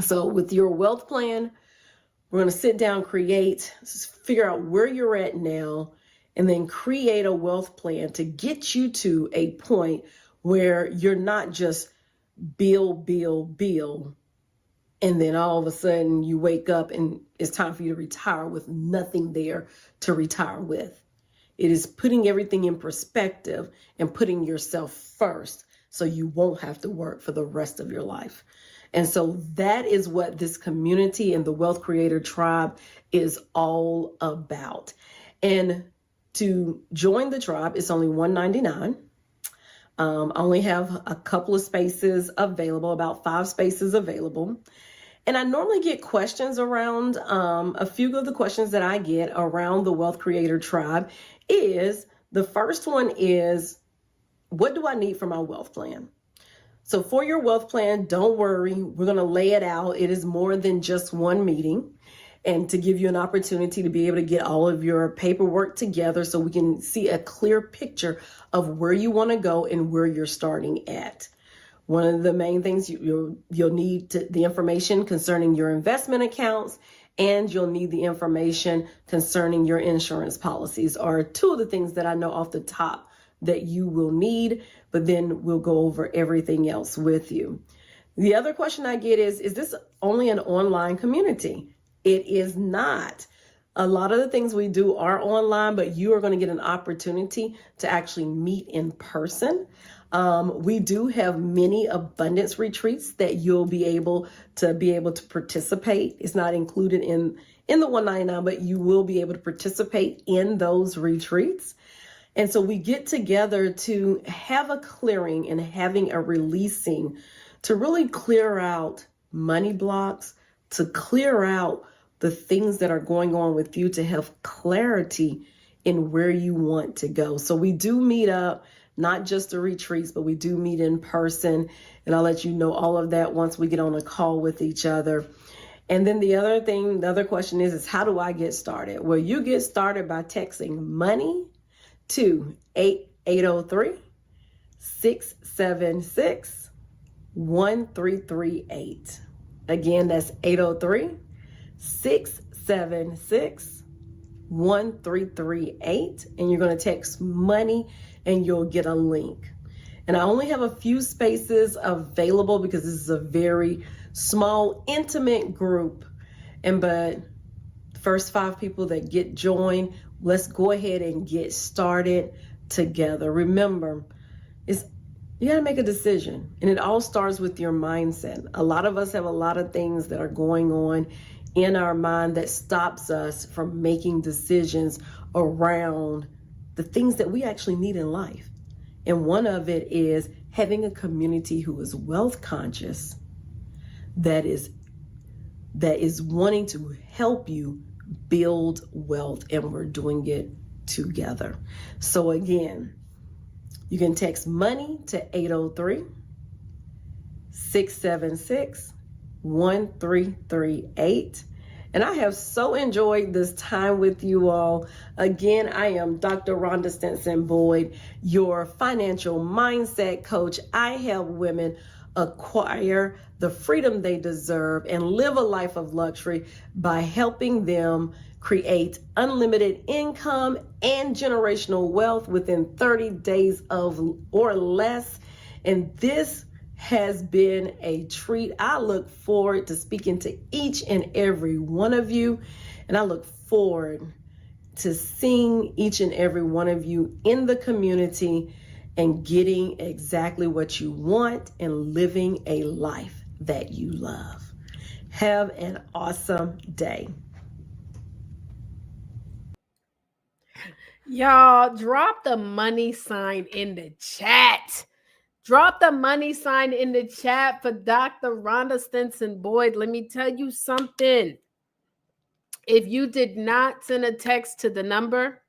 So with your wealth plan, we're going to sit down, figure out where you're at now, and then create a wealth plan to get you to a point where you're not just bill, and then all of a sudden you wake up and it's time for you to retire with nothing there to retire with. It is putting everything in perspective and putting yourself first so you won't have to work for the rest of your life. And so that is what this community and the Wealth Creator Tribe is all about. And to join the tribe, it's only $199. I only have a couple of spaces available, about 5 spaces available. And I normally get questions around, a few of the questions that I get around the Wealth Creator Tribe is, the first one is, what do I need for my wealth plan? So for your wealth plan, don't worry, we're going to lay it out. It is more than just one meeting, and to give you an opportunity to be able to get all of your paperwork together so we can see a clear picture of where you want to go and where you're starting at. One of the main things you'll need the information concerning your investment accounts and you'll need the information concerning your insurance policies, are two of the things that I know off the top that you will need, but then we'll go over everything else with you. The other question I get is this only an online community? It is not. A lot of the things we do are online, but you are going to get an opportunity to actually meet in person. We do have many abundance retreats that you'll be able to participate. It's not included in the $199, but you will be able to participate in those retreats. And so we get together to have a clearing and having a releasing to really clear out money blocks, to clear out the things that are going on with you, to have clarity in where you want to go. So we do meet up, not just the retreats, but we do meet in person. And I'll let you know all of that once we get on a call with each other. And then the other question is how do I get started? Well, you get started by texting money to 803-676-1338. Again, that's 803-676-1338. And you're going to text money and you'll get a link. And I only have a few spaces available because this is a very small, intimate group. But first 5 people that get joined, let's go ahead and get started together. Remember, you got to make a decision, and it all starts with your mindset. A lot of us have a lot of things that are going on in our mind that stops us from making decisions around the things that we actually need in life. And one of it is having a community who is wealth conscious, that is wanting to help you build wealth, and we're doing it together. So again, you can text money to 803-676-1338. And I have so enjoyed this time with you all. Again, I am Dr. Ronda Stinson Boyd, your financial mindset coach. I help women acquire the freedom they deserve and live a life of luxury by helping them create unlimited income and generational wealth within 30 days or less. And this has been a treat. I look forward to speaking to each and every one of you, and I look forward to seeing each and every one of you in the community and getting exactly what you want and living a life that you love. Have an awesome day. Y'all, drop the money sign in the chat. Drop the money sign in the chat for Dr. Ronda Stinson Boyd. Let me tell you something. If you did not send a text to the number,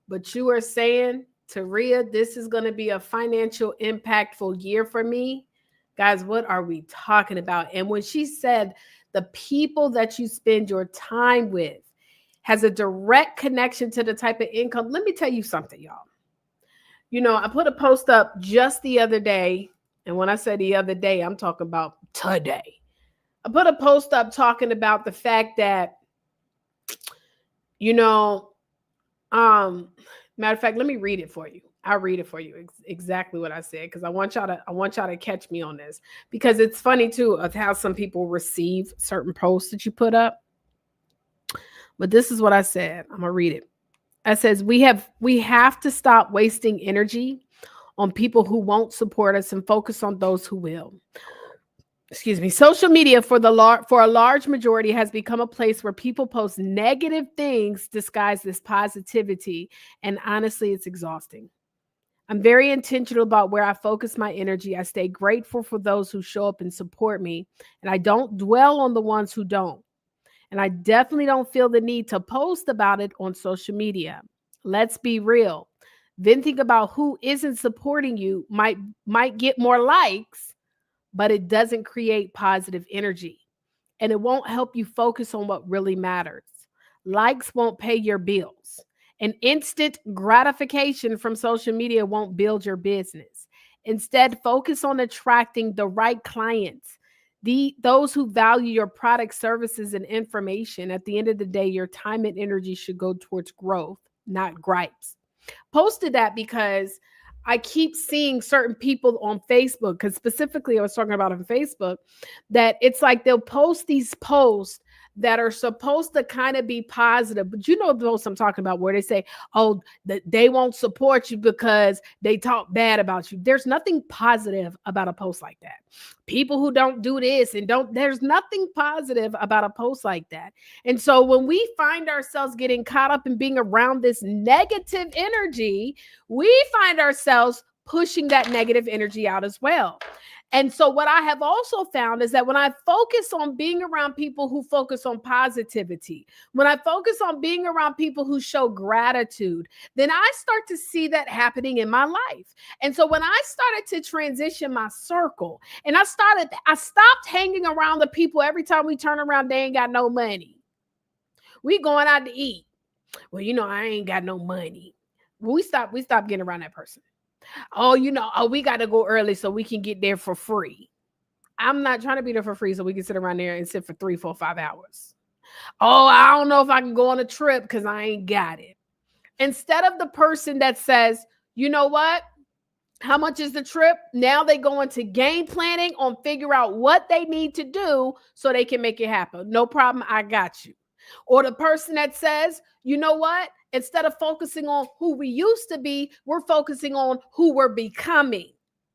but you are saying, Taria, this is going to be a financial impactful year for me, guys, what are we talking about? And when she said the people that you spend your time with has a direct connection to the type of income, let me tell you something, y'all. You know, I put a post up just the other day. And when I say the other day, I'm talking about today. I put a post up talking about the fact that, you know, matter of fact, let me read it for you. I'll read it for you exactly what I said, because I want y'all to catch me on this, because it's funny too of how some people receive certain posts that you put up. But this is what I said. I'm gonna read it. I says we have to stop wasting energy on people who won't support us and focus on those who will. Excuse me. Social media for a large majority has become a place where people post negative things disguised as positivity, and honestly, it's exhausting. I'm very intentional about where I focus my energy. I stay grateful for those who show up and support me, and I don't dwell on the ones who don't. And I definitely don't feel the need to post about it on social media. Let's be real. Then think about who isn't supporting you, might get more likes, but it doesn't create positive energy. And it won't help you focus on what really matters. Likes won't pay your bills. An instant gratification from social media won't build your business. Instead, focus on attracting the right clients, Those who value your product, services, and information, at the end of the day, your time and energy should go towards growth, not gripes. Posted that because I keep seeing certain people on Facebook, because specifically I was talking about on Facebook, that it's like they'll post these posts that are supposed to kind of be positive, but you know the posts I'm talking about where they say, oh, they won't support you because they talk bad about you. There's nothing positive about a post like that. People who don't do this and there's nothing positive about a post like that. And so when we find ourselves getting caught up in being around this negative energy, we find ourselves pushing that negative energy out as well. And so what I have also found is that when I focus on being around people who focus on positivity, when I focus on being around people who show gratitude, then I start to see that happening in my life. And so when I started to transition my circle and I stopped hanging around the people every time we turn around, they ain't got no money. We going out to eat. Well, I ain't got no money. We stopped getting around that person. Oh, we got to go early so we can get there for free. I'm not trying to be there for free so we can sit around there and sit for 3, 4, 5 hours. Oh, I don't know if I can go on a trip because I ain't got it. Instead of the person that says, you know what? How much is the trip? Now they go into game planning on figure out what they need to do so they can make it happen. No problem. I got you. Or the person that says, you know what? Instead of focusing on who we used to be, we're focusing on who we're becoming.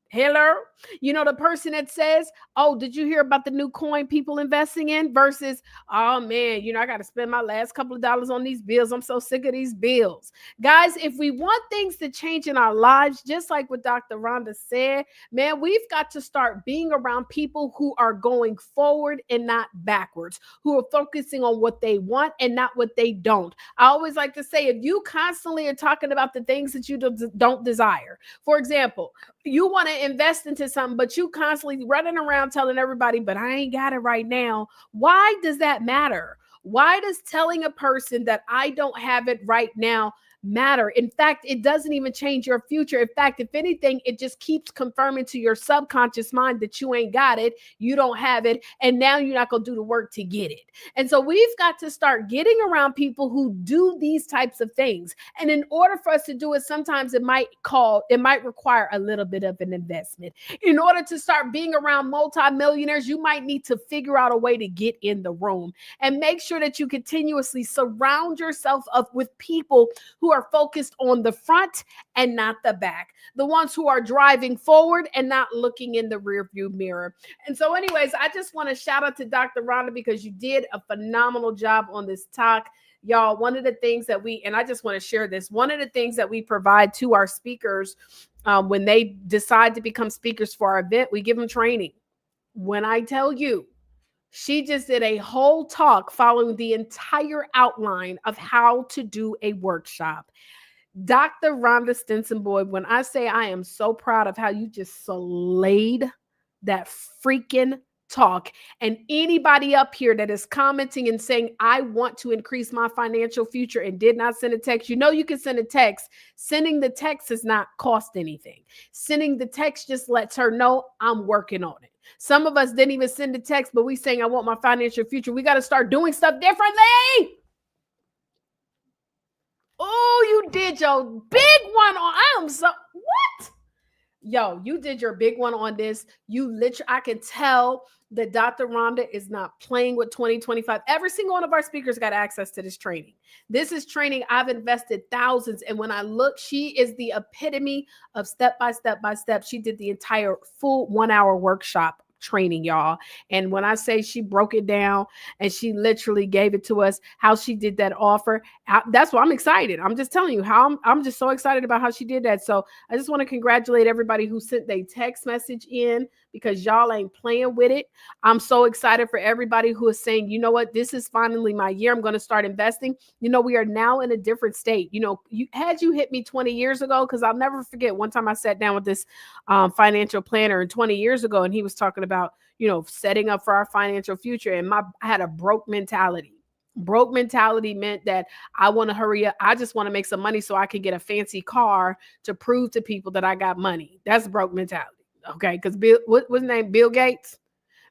Hello? The person that says, oh, did you hear about the new coin people investing in versus, oh man, I got to spend my last couple of dollars on these bills. I'm so sick of these bills. Guys, if we want things to change in our lives, just like what Dr. Ronda said, man, we've got to start being around people who are going forward and not backwards, who are focusing on what they want and not what they don't. I always like to say, if you constantly are talking about the things that you don't desire, for example, you want to invest into something, but you constantly running around telling everybody, but I ain't got it right now. Why does that matter? Why does telling a person that I don't have it right now matter? In fact, it doesn't even change your future. In fact, if anything, it just keeps confirming to your subconscious mind that you ain't got it, you don't have it, and now you're not going to do the work to get it. And so we've got to start getting around people who do these types of things. And in order for us to do it, sometimes it might require a little bit of an investment. In order to start being around multimillionaires, you might need to figure out a way to get in the room and make sure that you continuously surround yourself with people who are focused on the front and not the back, the ones who are driving forward and not looking in the rearview mirror. And so anyways, I just want to shout out to Dr. Ronda because you did a phenomenal job on this talk. Y'all, one of the things that and I just want to share this, one of the things that we provide to our speakers when they decide to become speakers for our event, we give them training. When I tell you, she just did a whole talk following the entire outline of how to do a workshop. Dr. Ronda Stinson Boyd, when I say I am so proud of how you just slayed that freaking talk, and anybody up here that is commenting and saying, I want to increase my financial future and did not send a text, you can send a text. Sending the text does not cost anything. Sending the text just lets her know I'm working on it. Some of us didn't even send a text, but we saying, I want my financial future. We got to start doing stuff differently. Oh, you did your big one on, what? Yo, you did your big one on this. I can tell that Dr. Ronda is not playing with 2025. Every single one of our speakers got access to this training. This is training I've invested thousands. And when I look, she is the epitome of step by step by step. She did the entire full 1-hour workshop training, y'all. And when I say she broke it down and she literally gave it to us, how she did that offer, that's why I'm excited. I'm just telling you how I'm just so excited about how she did that. So I just want to congratulate everybody who sent their text message in, because y'all ain't playing with it. I'm so excited for everybody who is saying, you know what, this is finally my year. I'm going to start investing. We are now in a different state. Had you hit me 20 years ago, because I'll never forget one time I sat down with this financial planner 20 years ago, and he was talking about, setting up for our financial future. And I had a broke mentality. Broke mentality meant that I want to hurry up. I just want to make some money so I can get a fancy car to prove to people that I got money. That's broke mentality. Okay. Because what's his name? Bill Gates.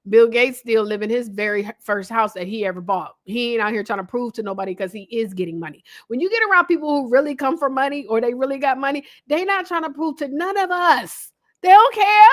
Bill Gates still live in his very first house that he ever bought. He ain't out here trying to prove to nobody because he is getting money. When you get around people who really come for money or they really got money, they not trying to prove to none of us. They don't care.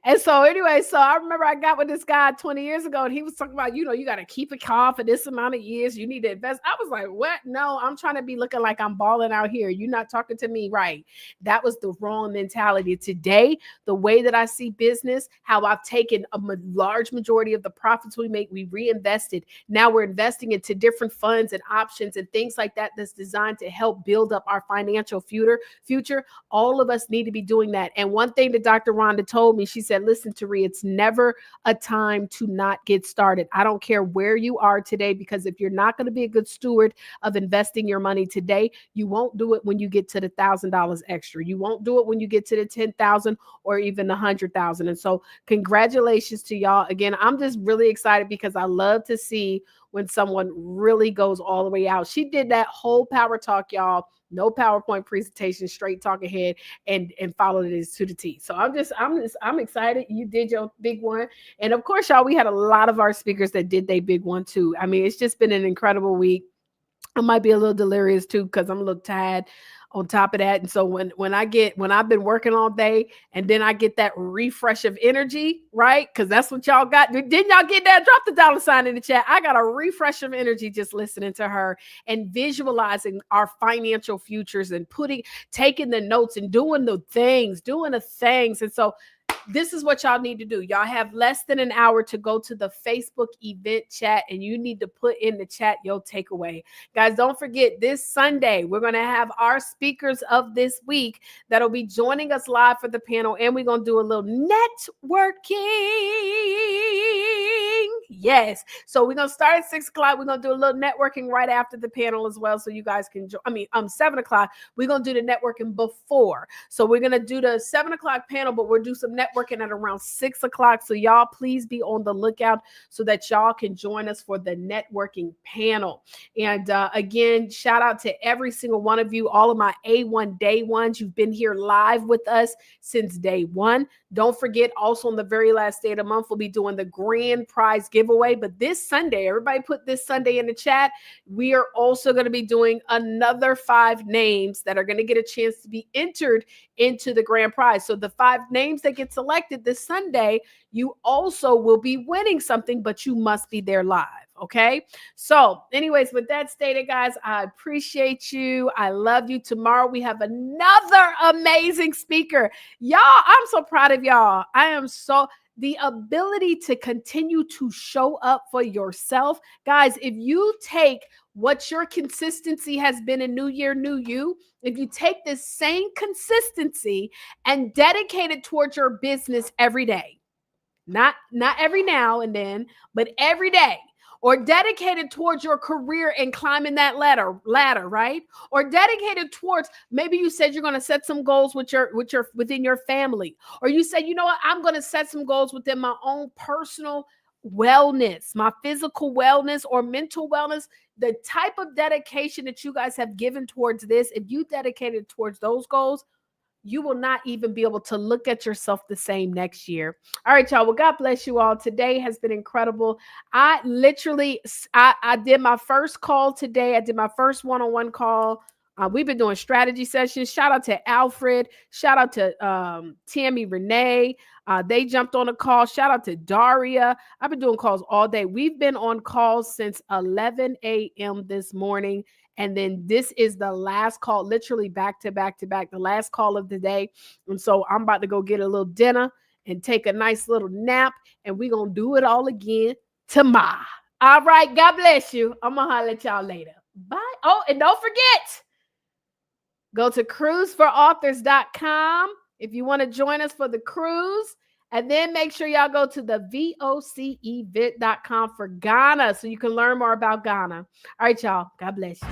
And so anyway, so I remember I got with this guy 20 years ago and he was talking about, you got to keep a car for this amount of years. You need to invest. I was like, what? No, I'm trying to be looking like I'm balling out here. You're not talking to me right. That was the wrong mentality. Today, the way that I see business, how I've taken a large majority of the profits we make, we reinvested. Now we're investing into different funds and options and things like that that's designed to help build up our financial future. All of us need to be doing that. And one thing that Dr. Ronda told me, she said, listen, Tari, it's never a time to not get started. I don't care where you are today, because if you're not going to be a good steward of investing your money today, you won't do it when you get to the $1,000 extra. You won't do it when you get to the 10,000 or even the 100,000. And so congratulations to y'all. Again, I'm just really excited because I love to see when someone really goes all the way out. She did that whole power talk, y'all. No PowerPoint presentation, straight talk ahead, and followed it to the T. So I'm excited. You did your big one. And of course, y'all, we had a lot of our speakers that did their big one too. I mean, it's just been an incredible week. I might be a little delirious too, because I'm a little tired on top of that. And so when I've been working all day and then I get that refresh of energy, right? Because that's what y'all got. Didn't y'all get that? Drop the $sign in the chat. I got a refresh of energy just listening to her and visualizing our financial futures and taking the notes and doing the things. And so this is what y'all need to do. Y'all have less than an hour to go to the Facebook event chat, and you need to put in the chat your takeaway. Guys, don't forget, this Sunday, we're going to have our speakers of this week that'll be joining us live for the panel, and we're going to do a little networking. Yes. So we're going to start at 6 o'clock. We're going to do a little networking right after the panel as well, so you guys can join. 7 o'clock. We're going to do the networking before. So we're going to do the 7 o'clock panel, but we'll do some networking at around 6 o'clock. So y'all please be on the lookout so that y'all can join us for the networking panel. And again, shout out to every single one of you, all of my A1 day ones. You've been here live with us since day one. Don't forget, also on the very last day of the month, we'll be doing the grand prize giveaway. But this Sunday, everybody put this Sunday in the chat, we are also going to be doing another 5 names that are going to get a chance to be entered into the grand prize. So the 5 names that get selected this Sunday, you also will be winning something, but you must be there live. Okay. So anyways, with that stated, guys, I appreciate you. I love you. Tomorrow we have another amazing speaker. Y'all, I'm so proud of y'all. The ability to continue to show up for yourself. Guys, if you take what your consistency has been in New Year, New You, if you take this same consistency and dedicate it towards your business every day, not every now and then, but every day, or dedicated towards your career and climbing that ladder, right? Or dedicated towards, maybe you said you're going to set some goals within your family, or you said, you know what, I'm going to set some goals within my own personal wellness, my physical wellness or mental wellness. The type of dedication that you guys have given towards this, if you dedicated towards those goals, you will not even be able to look at yourself the same next year. All right, y'all. Well, God bless you all. Today has been incredible. I did my first call today. I did my first one-on-one call. We've been doing strategy sessions. Shout out to Alfred. Shout out to Tammy Renee. They jumped on a call. Shout out to Daria. I've been doing calls all day. We've been on calls since 11 a.m. this morning. And then this is the last call, literally back to back, the last call of the day. And so I'm about to go get a little dinner and take a nice little nap. And we're going to do it all again tomorrow. All right. God bless you. I'm going to holler at y'all later. Bye. Oh, and don't forget, go to cruiseforauthors.com if you want to join us for the cruise. And then make sure y'all go to the vocevent.com for Ghana so you can learn more about Ghana. All right, y'all. God bless you.